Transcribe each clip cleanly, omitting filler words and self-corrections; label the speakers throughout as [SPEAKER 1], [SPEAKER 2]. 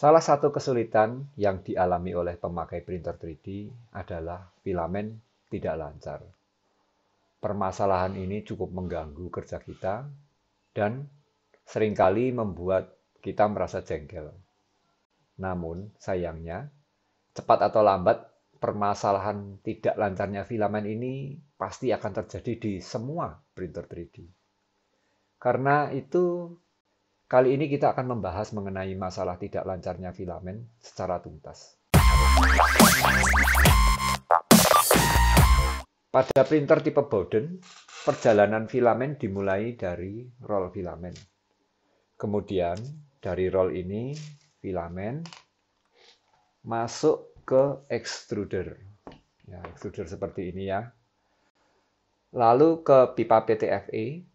[SPEAKER 1] Salah satu kesulitan yang dialami oleh pemakai printer 3D adalah filamen tidak lancar. Permasalahan ini cukup mengganggu kerja kita dan seringkali membuat kita merasa jengkel. Namun, sayangnya, cepat atau lambat, permasalahan tidak lancarnya filamen ini pasti akan terjadi di semua printer 3D. Karena itu, kali ini kita akan membahas mengenai masalah tidak lancarnya filamen secara tuntas. Pada printer tipe Bowden, perjalanan filamen dimulai dari roll filamen. Kemudian, dari roll ini, filamen masuk ke extruder. Ya, extruder seperti ini ya. Lalu ke pipa PTFE,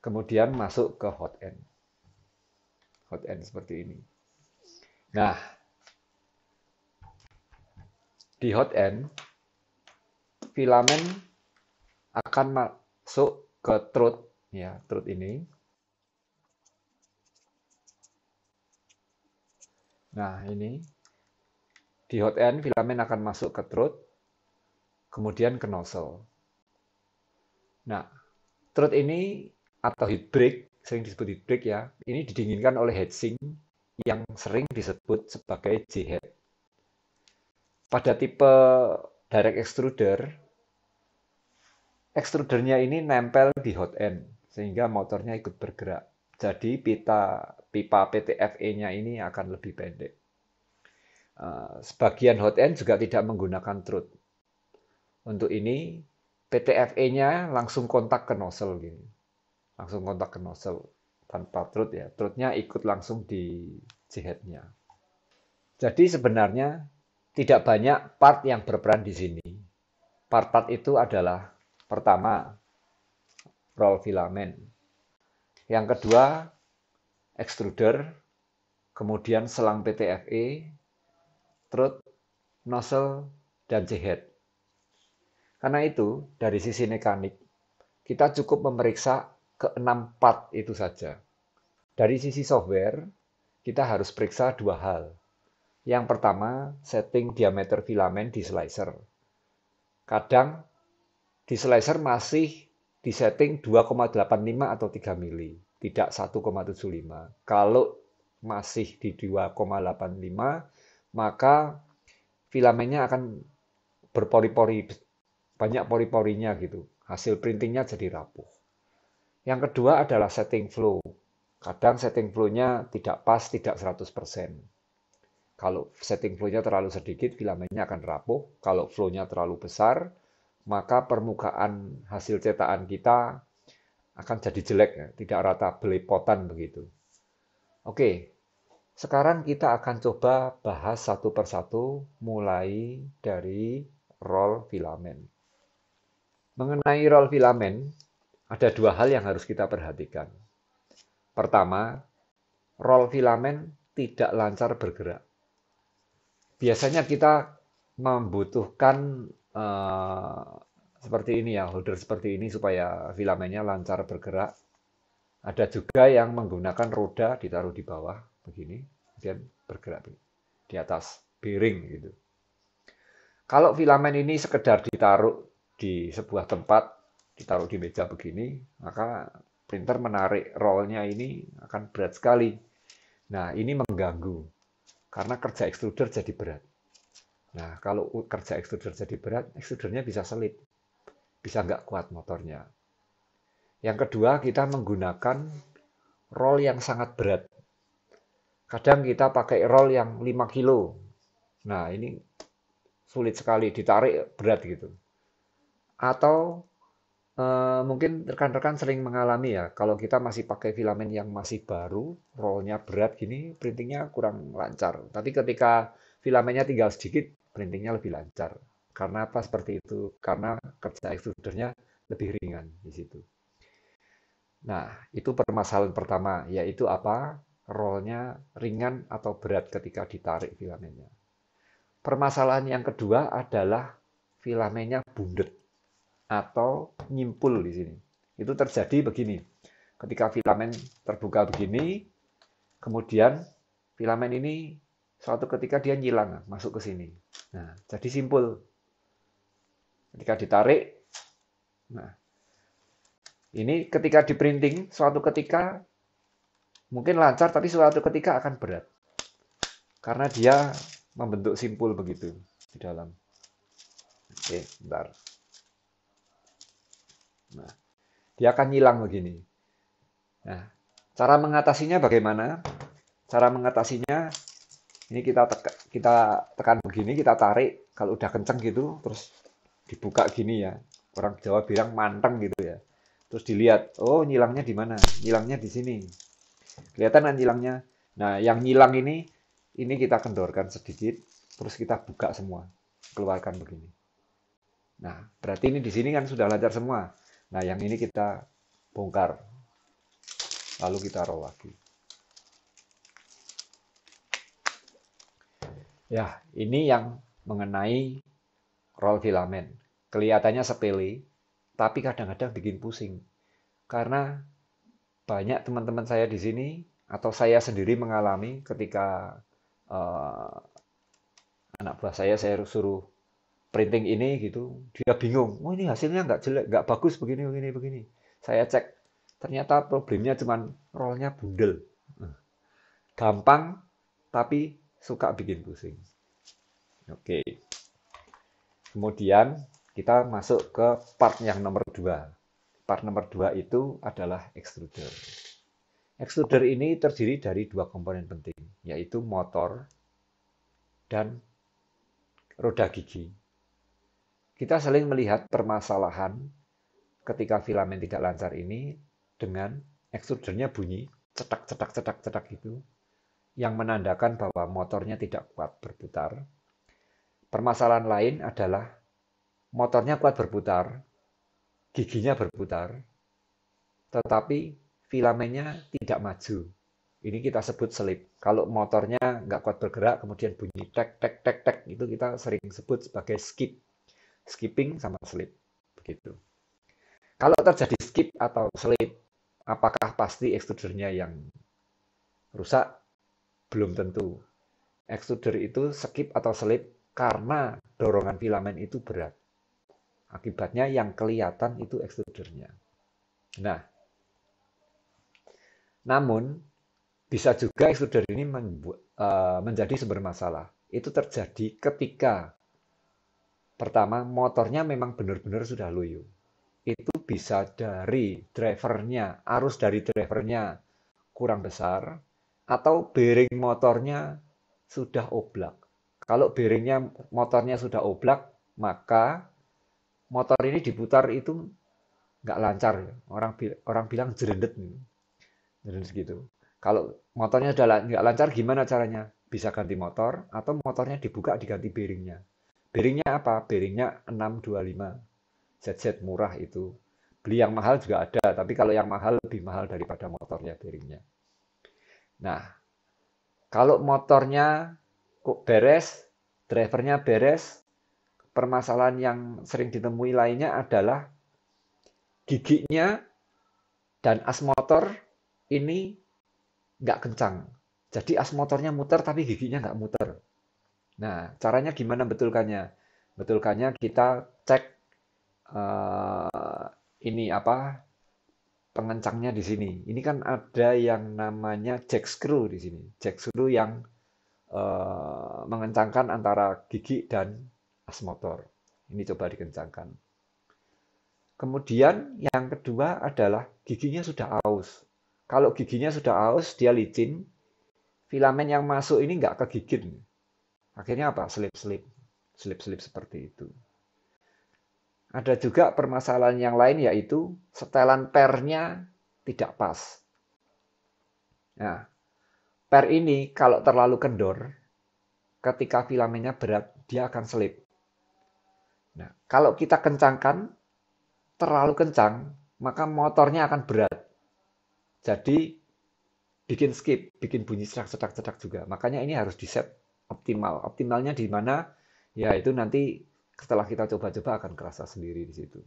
[SPEAKER 1] kemudian masuk ke hot end. Hot end seperti ini. Nah, di hot end, filamen akan masuk ke throat, ya, throat ini. Nah, ini di hot end filamen akan masuk ke throat, kemudian ke nozzle. Nah, throat ini atau heat break, sering disebut heat break ya, ini didinginkan oleh heatsink yang sering disebut sebagai J-head. Pada tipe direct extruder, extrudernya ini nempel di hot end, sehingga motornya ikut bergerak. Jadi pipa PTFE-nya ini akan lebih pendek. Sebagian hot end juga tidak menggunakan throat. Untuk ini, PTFE-nya langsung kontak ke nozzle. Gini. Langsung kontak ke nozzle. Tanpa throat ya. Throat-nya ikut langsung di J-head-nya. Jadi sebenarnya tidak banyak part yang berperan di sini. Part-part itu adalah pertama, roll filamen. Yang kedua, extruder, kemudian selang PTFE, throat, nozzle, dan J-head. Karena itu, dari sisi mekanik, kita cukup memeriksa ke-6 part itu saja. Dari sisi software, kita harus periksa dua hal. Yang pertama, setting diameter filamen di slicer. Kadang di slicer masih disetting 2,85 atau 3 mili, tidak 1,75. Kalau masih di 2,85, maka filamennya akan berpori-pori, banyak pori-porinya gitu. Hasil printingnya jadi rapuh. Yang kedua adalah setting flow. Kadang setting flow-nya tidak pas, tidak 100%. Kalau setting flow-nya terlalu sedikit, filamennya akan rapuh. Kalau flow-nya terlalu besar, maka permukaan hasil cetakan kita akan jadi jelek, ya, tidak rata, belepotan begitu. Oke, sekarang kita akan coba bahas satu persatu mulai dari roll filamen. Mengenai roll filamen, ada dua hal yang harus kita perhatikan. Pertama, roll filamen tidak lancar bergerak. Biasanya kita membutuhkan seperti ini ya, holder seperti ini supaya filamennya lancar bergerak. Ada juga yang menggunakan roda ditaruh di bawah begini, kemudian bergerak di atas bearing gitu. Kalau filamen ini sekedar ditaruh di sebuah tempat, ditaruh di meja begini, maka printer menarik rollnya ini akan berat sekali. Nah, ini mengganggu karena kerja extruder jadi berat. Nah, kalau kerja extruder jadi berat, extrudernya bisa selip, bisa nggak kuat motornya. Yang kedua, kita menggunakan roll yang sangat berat. Kadang kita pakai roll yang 5 kilo. Nah, ini sulit sekali, ditarik berat gitu. Atau mungkin rekan-rekan sering mengalami ya, kalau kita masih pakai filamen yang masih baru, rollnya berat gini, printingnya kurang lancar. Tapi ketika filamennya tinggal sedikit, printingnya lebih lancar. Karena apa seperti itu? Karena kerja extrudernya lebih ringan di situ. Nah, itu permasalahan pertama, yaitu apa? Rollnya ringan atau berat ketika ditarik filamennya. Permasalahan yang kedua adalah filamennya bundet atau nyimpul di sini. Itu terjadi begini. Ketika filamen terbuka begini, kemudian Filamen ini suatu ketika dia nyilang masuk ke sini. Nah, jadi simpul. Ketika ditarik, nah ini ketika di printing, suatu ketika mungkin lancar, tapi suatu ketika akan berat. Karena dia membentuk simpul begitu di dalam. Oke, bentar. Nah, dia akan nyilang begini. Nah, cara mengatasinya bagaimana? Cara mengatasinya, ini kita tekan begini, kita tarik. Kalau udah kenceng gitu, terus dibuka gini ya. Orang Jawa bilang manteng gitu ya. Terus dilihat, oh nyilangnya di mana? Nyilangnya di sini. Kelihatan kan nyilangnya? Nah, yang nyilang ini kita kendorkan sedikit, terus kita buka semua, keluarkan begini. Nah, berarti ini di sini kan sudah lancar semua. Nah, yang ini kita bongkar, lalu kita roll lagi. Ya, ini yang mengenai roll filamen. Kelihatannya sepele, tapi kadang-kadang bikin pusing. Karena banyak teman-teman saya di sini, atau saya sendiri mengalami ketika eh, anak buah saya suruh printing ini gitu, dia bingung. Oh ini hasilnya nggak jelek, nggak bagus begini, begini, begini. Saya cek, ternyata problemnya cuma rollnya bundel. Gampang, tapi suka bikin pusing. Oke, kemudian kita masuk ke part yang nomor 2. Part nomor 2 itu adalah extruder. Extruder ini terdiri dari dua komponen penting, yaitu motor dan roda gigi. Kita saling melihat permasalahan ketika filamen tidak lancar ini dengan extrudernya bunyi cetak cetak cetak cetak gitu yang menandakan bahwa motornya tidak kuat berputar. Permasalahan lain adalah motornya kuat berputar, giginya berputar, tetapi filamennya tidak maju. Ini kita sebut selip. Kalau motornya nggak kuat bergerak, kemudian bunyi tek tek tek tek, itu kita sering sebut sebagai skip. Skipping sama selip. Begitu. Kalau terjadi skip atau selip, apakah pasti extrudernya yang rusak? Belum tentu. Extruder itu skip atau selip karena dorongan filamen itu berat. Akibatnya yang kelihatan itu extrudernya. Nah, namun bisa juga extruder ini menjadi sumber masalah. Itu terjadi ketika pertama motornya memang benar-benar sudah loyo. Itu bisa dari drivernya, arus dari drivernya kurang besar, atau bearing motornya sudah oblak. Kalau bearingnya motornya sudah oblak, maka motor ini diputar itu nggak lancar. Orang bilang jerendet, jerendet gitu. Kalau motornya sudah nggak lancar, gimana caranya? Bisa ganti motor, atau motornya dibuka diganti bearingnya. Bearingnya apa? Bearingnya 625. Z murah itu. Beli yang mahal juga ada, tapi kalau yang mahal lebih mahal daripada motornya bearingnya. Nah, kalau motornya kok beres, drivernya beres, permasalahan yang sering ditemui lainnya adalah giginya dan as motor ini nggak kencang. Jadi as motornya muter tapi giginya nggak muter. Nah, caranya gimana betulkannya? Betulkannya kita cek ini apa pengencangnya di sini. Ini kan ada yang namanya jack screw di sini. Jack screw yang mengencangkan antara gigi dan as motor. Ini coba dikencangkan. Kemudian yang kedua adalah giginya sudah aus. Kalau giginya sudah aus, dia licin, filamen yang masuk ini nggak kegigit. Akhirnya apa? Selip-selip. Selip-selip seperti itu. Ada juga permasalahan yang lain yaitu setelan pernya tidak pas. Nah, per ini kalau terlalu kendor, ketika filamennya berat, dia akan selip. Nah, kalau kita kencangkan, terlalu kencang, maka motornya akan berat. Jadi, bikin skip, bikin bunyi cetak-cetak-cetak juga. Makanya ini harus di-set optimal. Optimalnya di mana? Ya, itu nanti setelah kita coba-coba akan kerasa sendiri di situ.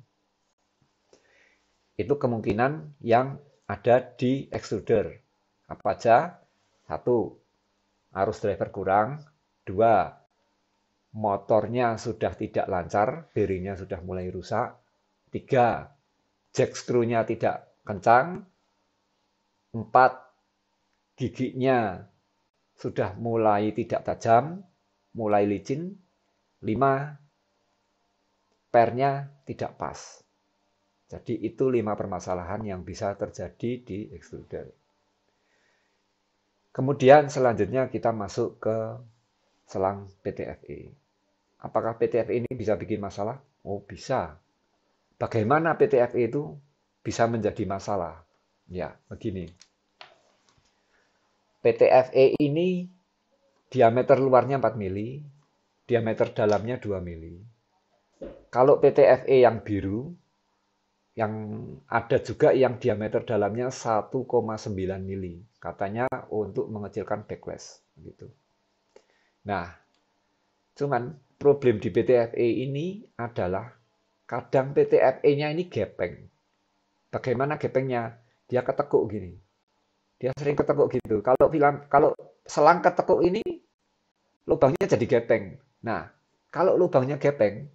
[SPEAKER 1] Itu kemungkinan yang ada di extruder. Apa aja? Satu, arus driver kurang. 2, motornya sudah tidak lancar, bearingnya sudah mulai rusak. 3, jack screw-nya tidak kencang. 4, giginya sudah mulai tidak tajam, mulai licin. 5, pernya tidak pas. Jadi itu 5 permasalahan yang bisa terjadi di extruder. Kemudian selanjutnya kita masuk ke selang PTFE. Apakah PTFE ini bisa bikin masalah? Oh, bisa. Bagaimana PTFE itu bisa menjadi masalah? Ya, begini. PTFE ini diameter luarnya 4 mili, diameter dalamnya 2 mili. Kalau PTFE yang biru, yang ada juga yang diameter dalamnya 1,9 mili. Katanya untuk mengecilkan backlash. Gitu. Nah, cuman problem di PTFE ini adalah kadang PTFE-nya ini gepeng. Bagaimana gepengnya? Dia ketekuk gini. Dia sering ketekuk gitu. Kalau selang ketekuk ini lubangnya jadi gepeng. Nah, kalau lubangnya gepeng,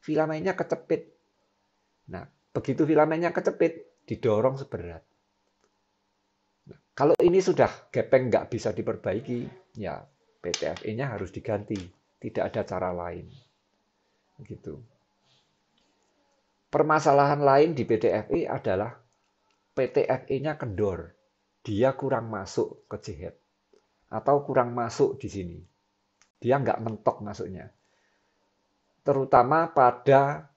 [SPEAKER 1] filamennya kecepit. Nah, begitu filamennya kecepit, didorong seberat. Nah, kalau ini sudah gepeng nggak bisa diperbaiki, ya PTFE-nya harus diganti. Tidak ada cara lain. Gitu. Permasalahan lain di PTFE adalah PTFE-nya kendor. Dia kurang masuk ke jihad. Atau kurang masuk di sini. Dia nggak mentok masuknya. Terutama pada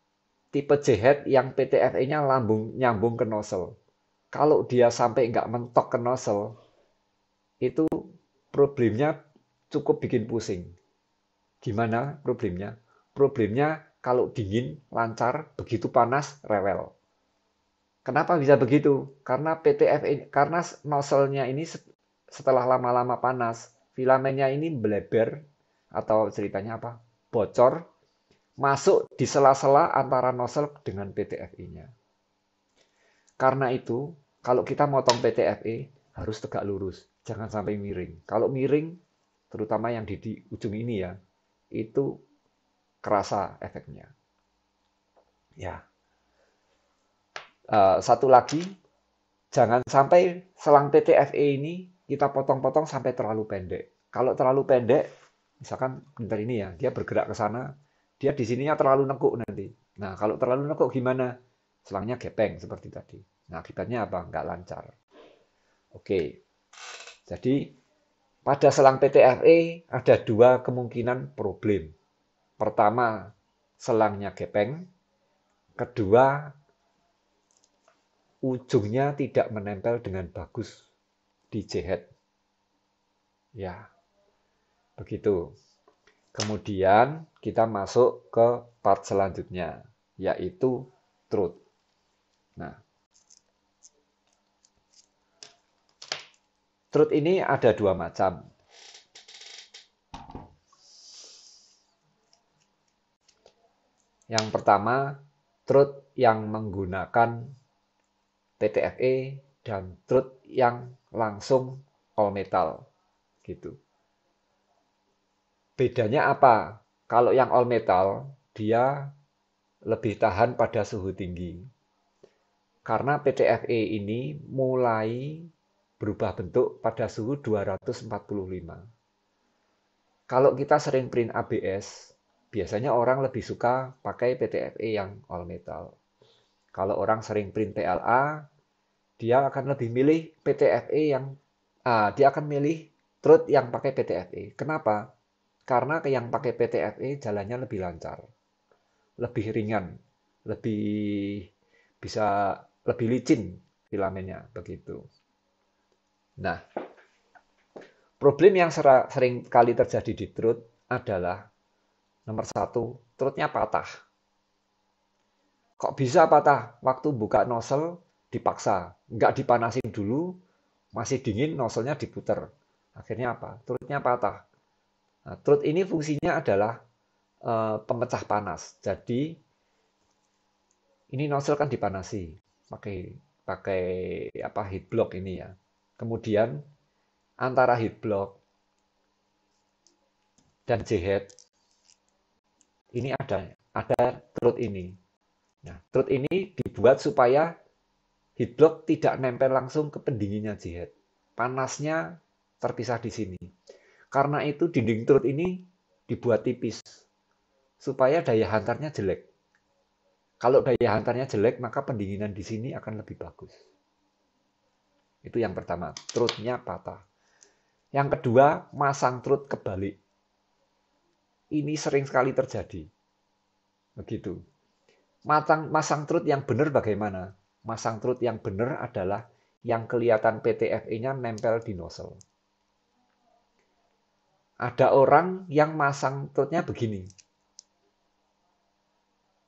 [SPEAKER 1] tipe jihad yang PTFE-nya nyambung ke nozzle. Kalau dia sampai nggak mentok ke nozzle, itu problemnya cukup bikin pusing. Gimana problemnya? Problemnya kalau dingin lancar, begitu panas rewel. Kenapa bisa begitu? Karena karena nozzle-nya ini setelah lama-lama panas, filamennya ini bleber atau ceritanya apa? Bocor, masuk di sela-sela antara nozzle dengan PTFE-nya. Karena itu, kalau kita motong PTFE harus tegak lurus, jangan sampai miring. Kalau miring, terutama yang di ujung ini ya, itu kerasa efeknya. Ya. Satu lagi, jangan sampai selang PTFE ini kita potong-potong sampai terlalu pendek. Kalau terlalu pendek, misalkan bentar ini ya, dia bergerak ke sana, dia di sininya terlalu nekuk nanti. Nah, kalau terlalu nekuk gimana? Selangnya gepeng seperti tadi. Nah, akibatnya apa? Nggak lancar. Oke, jadi pada selang PTFE ada 2 kemungkinan problem. Pertama, selangnya gepeng. Kedua, ujungnya tidak menempel dengan bagus di jihad. Ya, begitu. Kemudian kita masuk ke part selanjutnya, yaitu truth. Nah, truth ini ada 2 macam. Yang pertama, truth yang menggunakan PTFE dan truth yang langsung all metal gitu. Bedanya apa? Kalau yang all metal dia lebih tahan pada suhu tinggi. Karena PTFE ini mulai berubah bentuk pada suhu 245. Kalau kita sering print ABS, biasanya orang lebih suka pakai PTFE yang all metal. Kalau orang sering print PLA, dia akan lebih milih PTFE dia akan milih truth yang pakai PTFE. Kenapa? Karena yang pakai PTFE jalannya lebih lancar, lebih ringan, lebih bisa lebih licin filamennya begitu. Nah, problem yang sering kali terjadi di truth adalah nomor 1, truthnya patah. Kok bisa patah? Waktu buka nozzle dipaksa, nggak dipanasin dulu, masih dingin, nozzle-nya diputer. Akhirnya apa? Truthnya patah. Nah, truth ini fungsinya adalah pemecah panas. Jadi ini nozzle kan dipanasi pakai heat block ini ya. Kemudian antara heat block dan J-head, ini ada trut ini. Nah, trut ini dibuat supaya heatblock tidak nempel langsung ke pendinginnya J-head. Panasnya terpisah di sini. Karena itu dinding trut ini dibuat tipis supaya daya hantarnya jelek. Kalau daya hantarnya jelek, maka pendinginan di sini akan lebih bagus. Itu yang pertama, trutnya patah. Yang kedua, masang trut kebalik. Ini sering sekali terjadi. Begitu. Masang trut yang benar bagaimana? Masang trut yang benar adalah yang kelihatan PTFE-nya nempel di nozzle. Ada orang yang masang trutnya begini.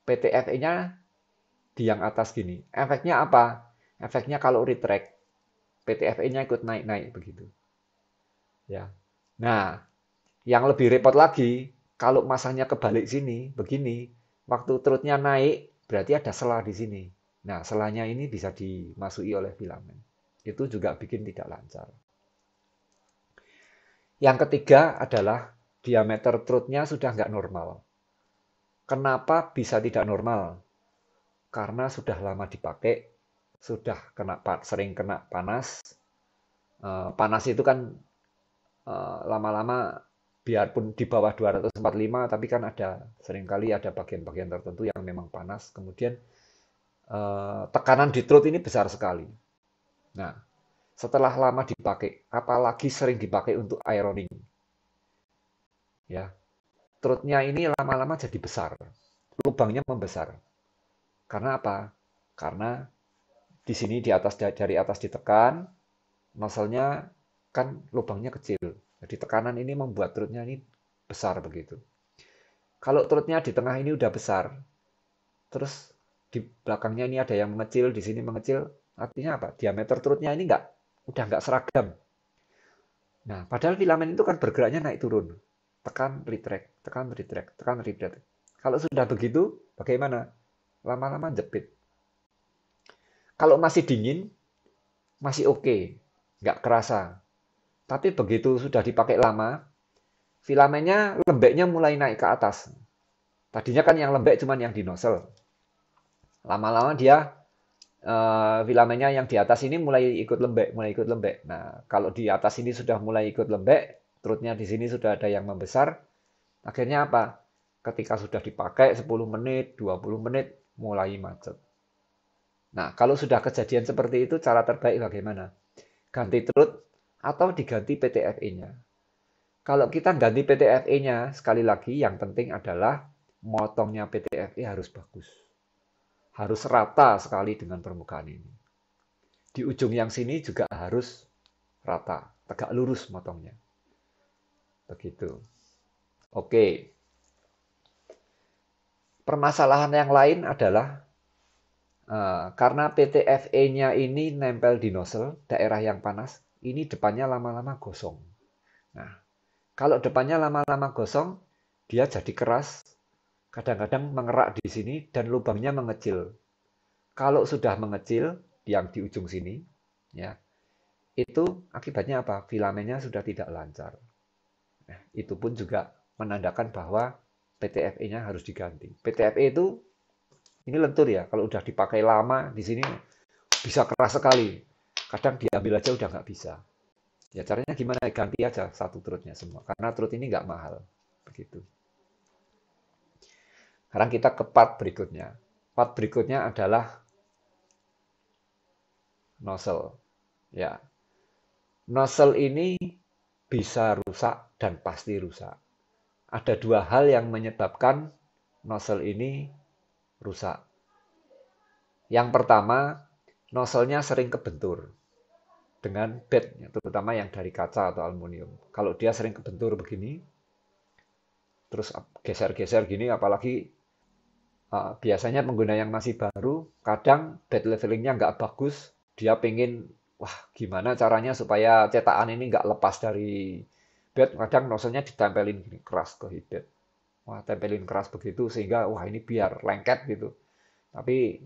[SPEAKER 1] PTFE-nya di yang atas gini. Efeknya apa? Efeknya kalau retract, PTFE-nya ikut naik-naik begitu. Ya. Nah, yang lebih repot lagi, kalau masangnya kebalik sini, begini, waktu trutnya naik, berarti ada selah di sini. Nah, selahnya ini bisa dimasuki oleh filamen. Itu juga bikin tidak lancar. Yang ketiga adalah diameter trutnya sudah nggak normal. Kenapa bisa tidak normal? Karena sudah lama dipakai, sudah sering kena panas. Panas itu kan lama-lama biarpun di bawah 245, tapi kan seringkali ada bagian-bagian tertentu yang memang panas. Kemudian tekanan di trut ini besar sekali. Nah, setelah lama dipakai, apalagi sering dipakai untuk ironing, ya, trutnya ini lama-lama jadi besar, lubangnya membesar. Karena apa? Karena di sini dari atas ditekan, nozzle-nya kan lubangnya kecil. Jadi tekanan ini membuat trutnya ini besar begitu. Kalau trutnya di tengah ini udah besar, terus di belakangnya ini ada yang mengecil, di sini mengecil, artinya apa? Diameter trutnya ini udah nggak seragam. Nah, padahal filamen itu kan bergeraknya naik turun. Tekan, retract, tekan, retract, tekan, retract. Kalau sudah begitu, bagaimana? Lama-lama jepit. Kalau masih dingin, masih oke, nggak kerasa. Tapi begitu sudah dipakai lama, filamennya lembeknya mulai naik ke atas. Tadinya kan yang lembek cuma yang di nozzle. Lama-lama dia filamennya yang di atas ini mulai ikut lembek. Nah, kalau di atas ini sudah mulai ikut lembek, trutnya di sini sudah ada yang membesar, akhirnya apa? Ketika sudah dipakai 10 menit, 20 menit, mulai macet. Nah, kalau sudah kejadian seperti itu, cara terbaik bagaimana? Ganti trut atau diganti PTFE-nya. Kalau kita ganti PTFE-nya, sekali lagi yang penting adalah motongnya PTFE harus bagus. Harus rata sekali dengan permukaan ini. Di ujung yang sini juga harus rata, tegak lurus motongnya. Begitu. Oke. Permasalahan yang lain adalah karena PTFE-nya ini nempel di nozzle, daerah yang panas, ini depannya lama-lama gosong. Nah, kalau depannya lama-lama gosong, dia jadi keras, kadang-kadang mengerak di sini dan lubangnya mengecil. Kalau sudah mengecil, yang di ujung sini, ya, itu akibatnya apa? Filamennya sudah tidak lancar. Nah, itu pun juga menandakan bahwa PTFE-nya harus diganti. PTFE itu ini lentur ya, kalau udah dipakai lama di sini bisa keras sekali. Kadang diambil aja udah nggak bisa. Ya caranya gimana? Ganti aja satu trutnya semua. Karena trut ini nggak mahal. Begitu. Sekarang kita ke part berikutnya. Part berikutnya adalah nozzle. Ya, nozzle ini bisa rusak dan pasti rusak. Ada dua hal yang menyebabkan nozzle ini rusak. Yang pertama, nozzle-nya sering kebentur dengan bed, terutama yang dari kaca atau aluminium. Kalau dia sering kebentur begini, terus geser-geser gini, apalagi biasanya pengguna yang masih baru, kadang bed levelingnya nggak bagus, dia pengen, wah gimana caranya supaya cetakan ini nggak lepas dari bed, kadang nozzle-nya ditempelin gini, keras ke bed. Wah, tempelin keras begitu sehingga wah ini biar lengket gitu. Tapi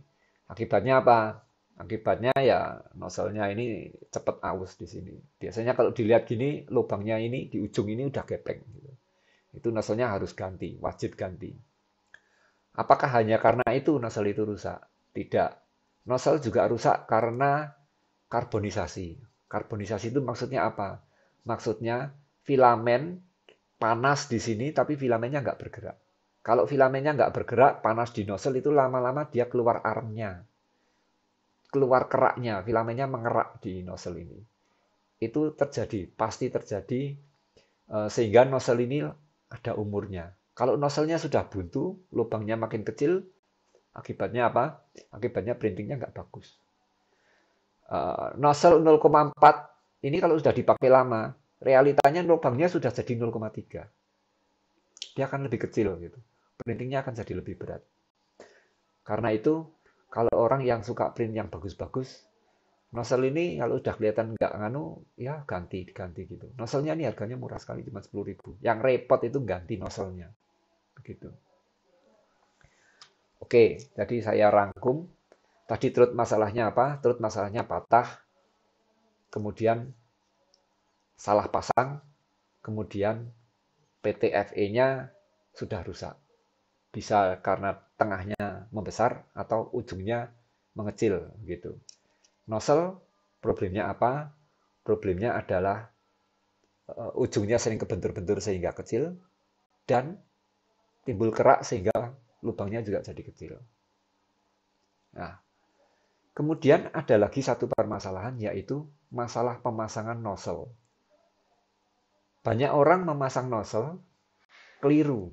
[SPEAKER 1] akibatnya apa? Akibatnya ya nozzle-nya ini cepat aus di sini. Biasanya kalau dilihat gini, lubangnya ini di ujung ini udah gepeng gitu. Itu nozzle-nya harus ganti, wajib ganti. Apakah hanya karena itu nozzle itu rusak? Tidak. Nozzle juga rusak karena karbonisasi. Karbonisasi itu maksudnya apa? Maksudnya filamen panas di sini tapi filamennya nggak bergerak. Kalau filamennya nggak bergerak, panas di nozzle itu lama-lama dia keluar armnya, keluar keraknya, filamennya mengerak di nozzle ini. Itu terjadi, pasti terjadi sehingga nozzle ini ada umurnya. Kalau nozzle-nya sudah buntu, lubangnya makin kecil, akibatnya apa? Akibatnya printingnya nggak bagus. Nozzle 0,4 ini kalau sudah dipakai lama, realitanya lubangnya sudah jadi 0,3. Dia akan lebih kecil gitu. Printingnya akan jadi lebih berat. Karena itu, kalau orang yang suka print yang bagus-bagus, nozzle ini kalau udah kelihatan nggak nganu, ya ganti gitu. Nozzle-nya ini harganya murah sekali, cuma 10.000. Yang repot itu ganti nozzle-nya. Begitu. Oke, jadi saya rangkum. Tadi truth masalahnya apa? Truth masalahnya patah, kemudian salah pasang, kemudian PTFE-nya sudah rusak. Bisa karena tengahnya membesar atau ujungnya mengecil gitu. Nozzle problemnya apa? Problemnya adalah ujungnya sering kebentur-bentur sehingga kecil dan timbul kerak sehingga lubangnya juga jadi kecil. Nah, kemudian ada lagi satu permasalahan yaitu masalah pemasangan nozzle. Banyak orang memasang nozzle keliru.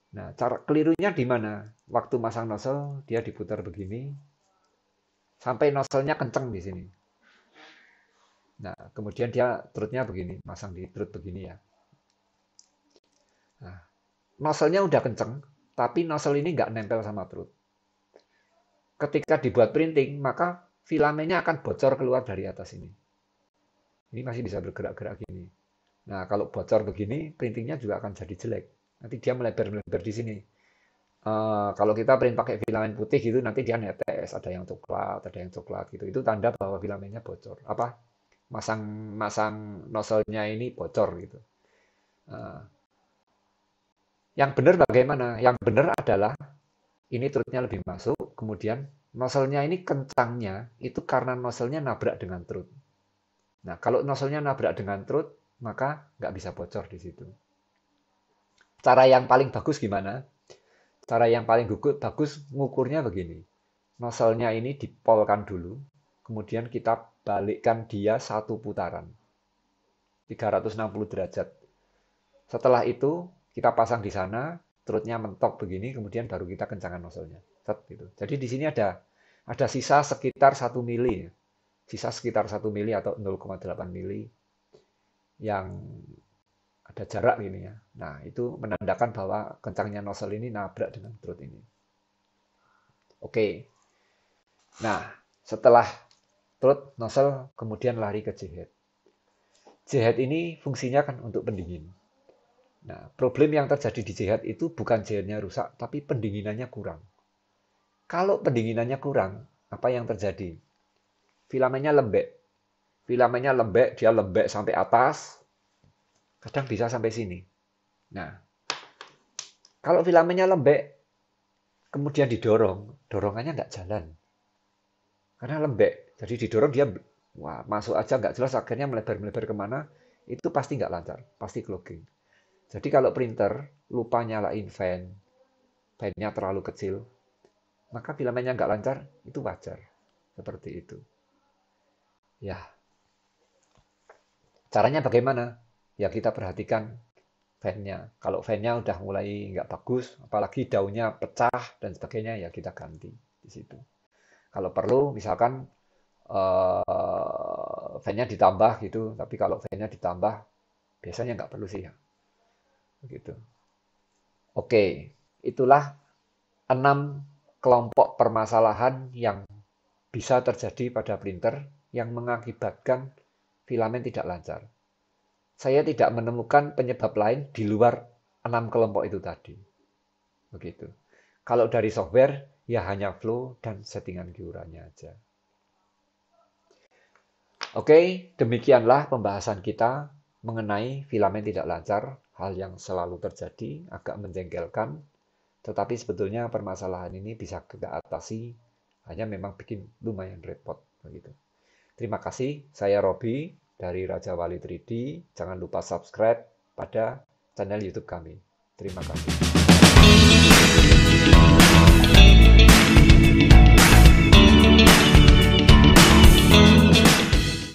[SPEAKER 1] Nah, cara kelirunya di mana? Waktu masang nozzle dia diputar begini sampai nozzle-nya kenceng di sini. Nah, kemudian dia trutnya begini, masang di trut begini ya. Nah, nozzle-nya udah kenceng, tapi nozzle ini nggak nempel sama trut. Ketika dibuat printing, maka filamennya akan bocor keluar dari atas ini. Ini masih bisa bergerak-gerak gini. Nah, kalau bocor begini, printingnya juga akan jadi jelek. Nanti dia melebar-melebar di sini. Kalau kita print pakai filamen putih gitu, nanti dia netes, ada yang coklat gitu. Itu tanda bahwa filamennya bocor. Apa? Masang nozzle-nya ini bocor gitu. Uh, yang benar bagaimana? Yang benar adalah ini trutnya lebih masuk, kemudian nozzle-nya ini kencangnya itu karena nozzle-nya nabrak dengan trut. Nah, kalau nozzle-nya nabrak dengan trut, maka nggak bisa bocor di situ. Cara yang paling bagus gimana? Cara yang paling bagus ngukurnya begini. Nozzle-nya ini dipolkan dulu, kemudian kita balikkan dia satu putaran. 360 derajat. Setelah itu, kita pasang di sana, trutnya mentok begini, kemudian baru kita kencangkan nozzle-nya. Gitu. Jadi di sini ada sisa sekitar 1 mili. Sisa sekitar 1 mili atau 0,8 mili yang ada jarak gini ya. Nah, itu menandakan bahwa kencangnya nozzle ini nabrak dengan trut ini. Oke. Nah, setelah trut, nozzle, kemudian lari ke J-head. J-head ini fungsinya kan untuk pendingin. Nah, problem yang terjadi di J-head itu bukan J-headnya rusak, tapi pendinginannya kurang. Kalau pendinginannya kurang, apa yang terjadi? Filamennya lembek. Filamennya lembek, dia lembek sampai atas, kadang bisa sampai sini. Nah, kalau filamennya lembek, kemudian didorong, dorongannya nggak jalan. Karena lembek, jadi didorong dia wah, masuk aja nggak jelas, akhirnya melebar-melebar kemana, itu pasti nggak lancar, pasti clogging. Jadi kalau printer lupa nyalain fan-nya terlalu kecil, maka filamennya nggak lancar, itu wajar. Seperti itu. Ya, caranya bagaimana? Ya kita perhatikan fan-nya. Kalau fan-nya udah mulai nggak bagus, apalagi daunnya pecah dan sebagainya, ya kita ganti di situ. Kalau perlu, misalkan fan-nya ditambah gitu, tapi kalau fan-nya ditambah, biasanya nggak perlu sih ya. Begitu. Oke, itulah 6 kelompok permasalahan yang bisa terjadi pada printer yang mengakibatkan filamen tidak lancar. Saya tidak menemukan penyebab lain di luar 6 kelompok itu tadi. Begitu. Kalau dari software, ya hanya flow dan settingan kiurannya aja. Oke, demikianlah pembahasan kita mengenai filamen tidak lancar, hal yang selalu terjadi, agak menjengkelkan, tetapi sebetulnya permasalahan ini bisa kita atasi, hanya memang bikin lumayan repot begitu. Terima kasih, saya Robi dari Raja Wali 3D. Jangan lupa subscribe pada channel YouTube kami. Terima kasih.